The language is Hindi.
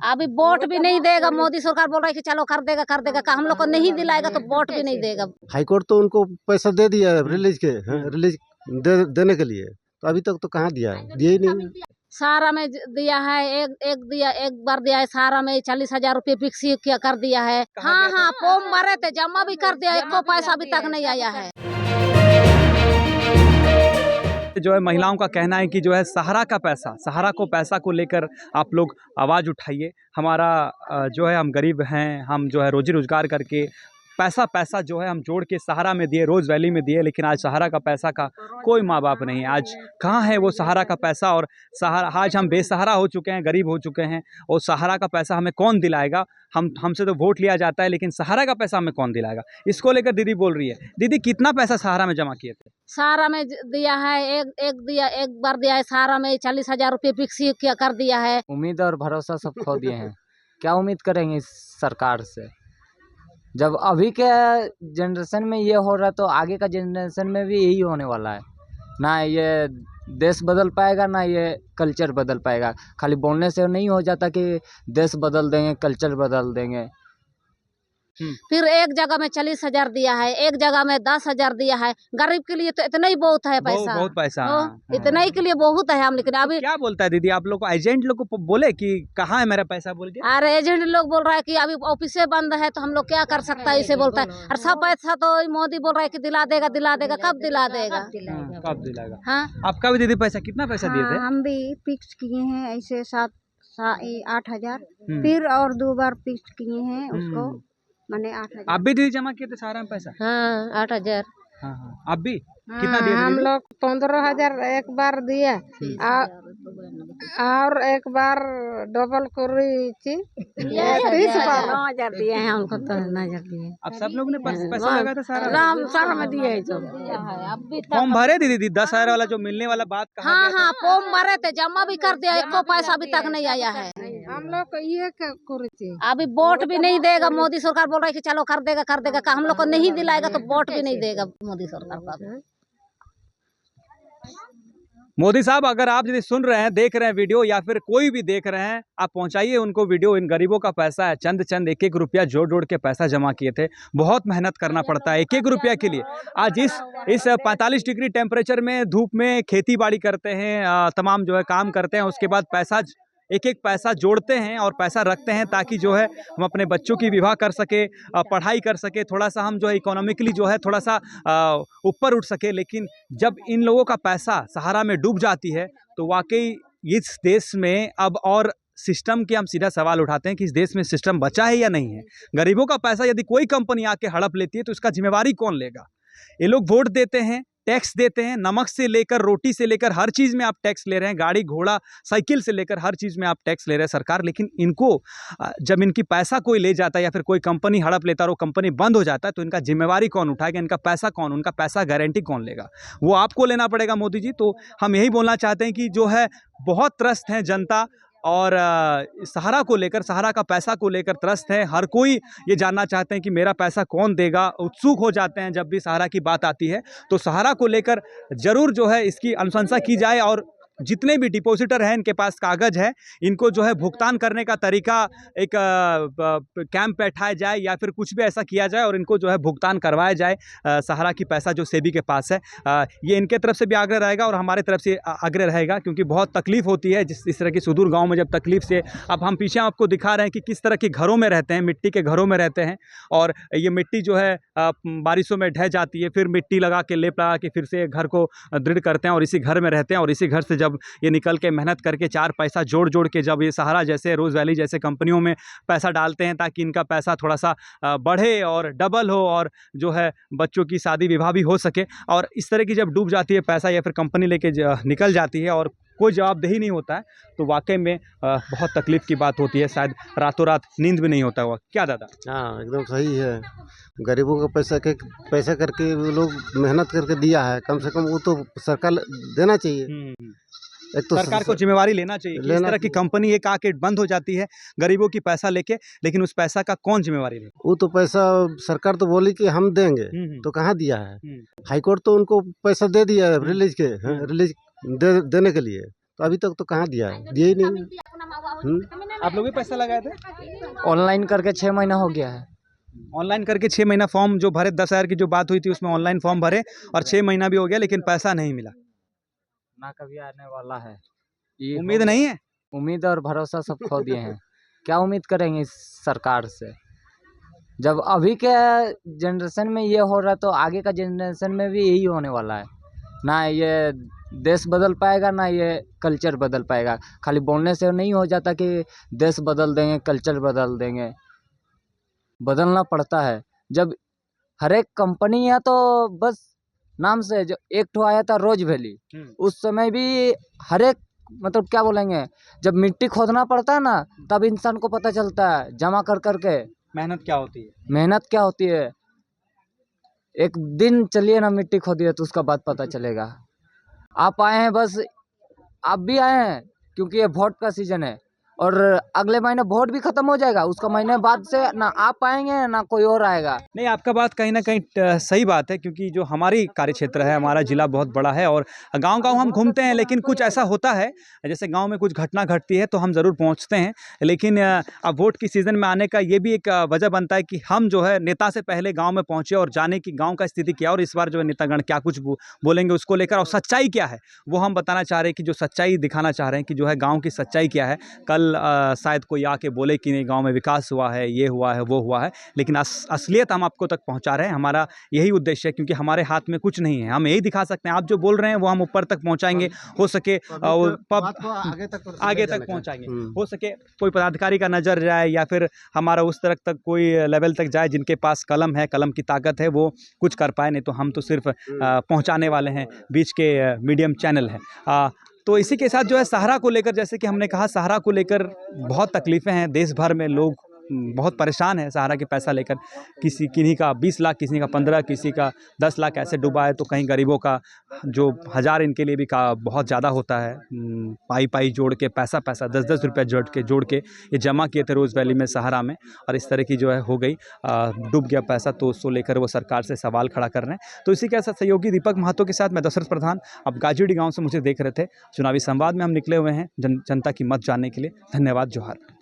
अभी वोट भी नहीं देगा। मोदी सरकार बोल रहा है कि चलो कर देगा हम लोग को नहीं दिलाएगा तो वोट भी नहीं देगा। हाईकोर्ट तो उनको पैसा दे दिया है रिलीज के, रिलीज देने के लिए, तो अभी तक तो कहाँ दिया है, दिया ही नहीं। सारा में दिया है, एक बार दिया है। सारा में 40,000 रुपये फिक्स किया कर दिया है। हाँ फॉर्म भरे थे, जमा भी कर दिया, एको पैसा अभी तक नहीं आया है। जो है महिलाओं का कहना है कि जो है सहारा को पैसा को लेकर आप लोग आवाज़ उठाइए। हमारा जो है हम गरीब हैं, हम जो है रोजी रोजगार करके पैसा जो है हम जोड़ के सहारा में दिए, रोज़ वैली में दिए, लेकिन आज सहारा का पैसा का कोई माँ बाप नहीं है। आज कहाँ है वो सहारा का पैसा? और सहारा आज हम बेसहारा हो चुके हैं, गरीब हो चुके हैं, और सहारा का पैसा हमें कौन दिलाएगा? हमसे तो वोट लिया जाता है, लेकिन सहारा का पैसा हमें कौन दिलाएगा? इसको लेकर दीदी बोल रही है। दीदी, कितना पैसा सहारा में जमा किए थे? सहारा में दिया है, एक बार दिया है। सहारा में 40,000 रुपये फिक्स किया कर दिया है। उम्मीद और भरोसा सब खो दिए हैं। क्या उम्मीद करेंगे इस सरकार से? जब अभी के जनरेशन में ये हो रहा है तो आगे का जनरेशन में भी यही होने वाला है। ना ये देश बदल पाएगा, ना ये कल्चर बदल पाएगा। खाली बोलने से नहीं हो जाता कि देश बदल देंगे, कल्चर बदल देंगे। फिर एक जगह में 40,000 दिया है, एक जगह में 10,000 दिया है। गरीब के लिए तो इतना ही बहुत है पैसा, बहुत पैसा। इतना ही के लिए बहुत है। हम लेकिन अभी क्या बोलता है दीदी, आप लोग को एजेंट लोग को बोले कि कहाँ है मेरा पैसा बोल के? अरे एजेंट लोग बोल रहा है कि अभी ऑफिसे बंद है तो हम लोग क्या कर सकता है, इसे बोलता है। और सब पैसा तो मोदी बोल रहा है कि दिला देगा। कब दिला देगा? कब दिलाएगा? हाँ, आपका भी दीदी पैसा, कितना पैसा दिए थे? हम भी फिक्स किए हैं ऐसे 8,000, फिर और 2 बार फिक्स किए हैं उसको, मैंने 8,000। आप भी दीदी जमा किए थे सहारा में पैसा? हाँ 8,000। हाँ, आप भी कितना दिए थे? हम लोग 15,000 एक बार दिए, और एक बार डबल करी 9,000 दिए हैं हमको, तो 9,000 दिए। अब सब लोग ने पैसा लगा था सारा में दिए है जो। फॉर्म भरे दीदी 10,000 वाला जो मिलने वाला बात कहा गया था? हाँ फॉर्म भरे थे, जमा भी कर दिया, एको पैसा अभी तक नहीं आया है। हम लोग ये करे अभी वोट भी नहीं देगा। मोदी सरकार बोल रहा है कि चलो कर देगा हम लोग को नहीं दिलाएगा तो वोट भी नहीं देगा मोदी सरकार का। मोदी साहब, अगर आप यदि सुन रहे हैं, देख रहे हैं वीडियो, या फिर कोई भी देख रहे हैं, आप पहुंचाइए उनको वीडियो। इन गरीबों का पैसा है, चंद एक रुपया जोड़ के पैसा जमा किए थे। बहुत मेहनत करना पड़ता है एक रुपया के लिए। आज इस 45 डिग्री टेम्परेचर में, धूप में खेती बाड़ी करते हैं, तमाम जो है काम करते हैं, उसके बाद पैसा एक पैसा जोड़ते हैं और पैसा रखते हैं ताकि जो है हम अपने बच्चों की विवाह कर सके, पढ़ाई कर सके, थोड़ा सा हम जो है इकोनॉमिकली जो है थोड़ा सा ऊपर उठ सके। लेकिन जब इन लोगों का पैसा सहारा में डूब जाती है तो वाकई इस देश में अब और सिस्टम के हम सीधा सवाल उठाते हैं कि इस देश में सिस्टम बचा है या नहीं है। गरीबों का पैसा यदि कोई कंपनी आके हड़प लेती है तो इसका जिम्मेवारी कौन लेगा? ये लोग वोट देते हैं, टैक्स देते हैं, नमक से लेकर रोटी से लेकर हर चीज़ में आप टैक्स ले रहे हैं, गाड़ी घोड़ा साइकिल से लेकर हर चीज़ में आप टैक्स ले रहे हैं सरकार। लेकिन इनको जब इनकी पैसा कोई ले जाता है या फिर कोई कंपनी हड़प लेता है और वो कंपनी बंद हो जाता है तो इनका जिम्मेवारी कौन उठाएगा? इनका पैसा कौन, उनका पैसा गारंटी कौन लेगा? वो आपको लेना पड़ेगा मोदी जी। तो हम यही बोलना चाहते हैं कि जो है बहुत त्रस्त हैं जनता, और सहारा को लेकर, सहारा का पैसा को लेकर त्रस्त है। हर कोई ये जानना चाहते हैं कि मेरा पैसा कौन देगा, उत्सुक हो जाते हैं जब भी सहारा की बात आती है। तो सहारा को लेकर ज़रूर जो है इसकी अनुशंसा की जाए, और जितने भी डिपॉजिटर हैं इनके पास कागज़ है, इनको जो है भुगतान करने का तरीका एक कैंप बैठाया जाए या फिर कुछ भी ऐसा किया जाए और इनको जो है भुगतान करवाया जाए सहारा की पैसा जो सेबी के पास है। ये इनके तरफ से भी आग्रह रहेगा और हमारे तरफ से आग्रह रहेगा, क्योंकि बहुत तकलीफ़ होती है इस तरह की सुदूर गाँव में। जब तकलीफ़ से अब हम पीछे आपको दिखा रहे हैं कि किस तरह के घरों में रहते हैं, मिट्टी के घरों में रहते हैं, और ये मिट्टी जो है बारिशों में ढह जाती है, फिर मिट्टी लगा के, लेप लगा के फिर से घर को दृढ़ करते हैं और इसी घर में रहते हैं। और इसी घर से जब ये निकल के मेहनत करके 4 पैसा जोड़ के जब ये सहारा जैसे, रोज़ वैली जैसे कंपनियों में पैसा डालते हैं ताकि इनका पैसा थोड़ा सा बढ़े और डबल हो, और जो है बच्चों की शादी विवाह भी हो सके। और इस तरह की जब डूब जाती है पैसा या फिर कंपनी लेके निकल जाती है और कोई जवाबदेही नहीं होता है तो वाकई में बहुत तकलीफ़ की बात होती है। शायद रातों रात नींद भी नहीं होता हुआ। क्या दादा? हाँ, एकदम सही है। गरीबों का पैसा करके वो लोग मेहनत करके दिया है, कम से कम वो तो सरकार देना चाहिए। एक तो सरकार को जिम्मेवारी लेना चाहिए कि इस तरह की कंपनी एक आके बंद हो जाती है गरीबों की पैसा लेके, लेकिन उस पैसा का कौन जिम्मेवारी ले? वो तो पैसा सरकार तो बोली कि हम देंगे, तो कहाँ दिया है? हाईकोर्ट तो उनको पैसा दे दिया है रिलीज के, रिलीज देने के लिए, तो अभी तक तो कहाँ दिया है, दिया ही नहीं। आप लोग भी पैसा लगाए थे? ऑनलाइन करके 6 महीना हो गया है। ऑनलाइन करके 6 महीना फॉर्म जो भरे, 10,000 की जो बात हुई थी उसमें ऑनलाइन फॉर्म भरे और 6 महीना भी हो गया लेकिन पैसा नहीं मिला। ना कभी आने वाला है, ये उम्मीद नहीं है? उम्मीद और भरोसा सब खो दिए हैं। क्या उम्मीद करेंगे इस सरकार से? जब अभी के जनरेशन में ये हो रहा है तो आगे का जनरेशन में भी यही होने वाला है। ना ये देश बदल पाएगा, ना ये कल्चर बदल पाएगा। खाली बोलने से नहीं हो जाता कि देश बदल देंगे, कल्चर बदल देंगे। बदलना पड़ता है। जब हर एक कंपनी है तो बस नाम से, जो एक ठो आया था रोज वैली, उस समय भी हर एक मतलब क्या बोलेंगे, जब मिट्टी खोदना पड़ता है ना तब इंसान को पता चलता है जमा कर करके मेहनत क्या होती है। मेहनत क्या होती है। एक दिन चलिए ना मिट्टी खोदिए तो उसका बाद पता चलेगा। आप आए हैं, बस आप भी आए हैं क्योंकि ये वोट का सीजन है और अगले महीने वोट भी खत्म हो जाएगा, उसका महीने बाद से ना आप आएंगे ना कोई और आएगा। नहीं, आपका बात कहीं ना कहीं सही बात है, क्योंकि जो हमारी कार्य क्षेत्र है, हमारा जिला बहुत बड़ा है और गांव-गांव हम घूमते हैं, लेकिन कुछ ऐसा होता है जैसे गांव में कुछ घटना घटती है तो हम ज़रूर पहुंचते हैं, लेकिन अब वोट की सीज़न में आने का ये भी एक वजह बनता है कि हम जो है नेता से पहले गाँव में पहुँचे और जाने की गाँव का स्थिति क्या, और इस बार जो है नेतागण क्या कुछ बोलेंगे उसको लेकर और सच्चाई क्या है वो हम बताना चाह रहे हैं, कि जो सच्चाई दिखाना चाह रहे हैं कि जो है गाँव की सच्चाई क्या है। कल शायद कोई आके बोले कि नहीं गांव में विकास हुआ है, ये हुआ है, वो हुआ है, लेकिन असलियत हम आपको तक पहुंचा रहे हैं। हमारा यही उद्देश्य है, क्योंकि हमारे हाथ में कुछ नहीं है, हम यही दिखा सकते हैं। आप जो बोल रहे हैं वो हम ऊपर तक पहुंचाएंगे, हो सके आगे तक पहुंचाएंगे, हो सके कोई पदाधिकारी का नज़र जाए या फिर हमारा उस तरह तक कोई लेवल तक जाए जिनके पास कलम है, कलम की ताकत है, वो कुछ कर पाए। नहीं तो हम तो सिर्फ पहुंचाने वाले हैं, बीच के मीडियम चैनल हैं। तो इसी के साथ जो है सहारा को लेकर, जैसे कि हमने कहा, सहारा को लेकर बहुत तकलीफ़ें हैं, देश भर में लोग बहुत परेशान हैं सहारा के पैसा लेकर। किन्हीं का 20 लाख, किसी का 15, किसी का 10 लाख ऐसे डूबा है, तो कहीं गरीबों का जो 1000 इनके लिए भी का बहुत ज़्यादा होता है। पाई जोड़ के पैसा 10-10 रुपये जोड़ के ये जमा किए थे रोज़ वैली में, सहारा में, और इस तरह की जो है हो गई, डूब गया पैसा। तो उसको लेकर वो सरकार से सवाल खड़ा कर रहे हैं। तो इसी के साथ सहयोगी दीपक महतो के साथ मैं दशरथ प्रधान, अब गाजीडीह गाँव से मुझे देख रहे थे। चुनावी संवाद में हम निकले हुए हैं जनता की मत जानने के लिए। धन्यवाद, जोहार।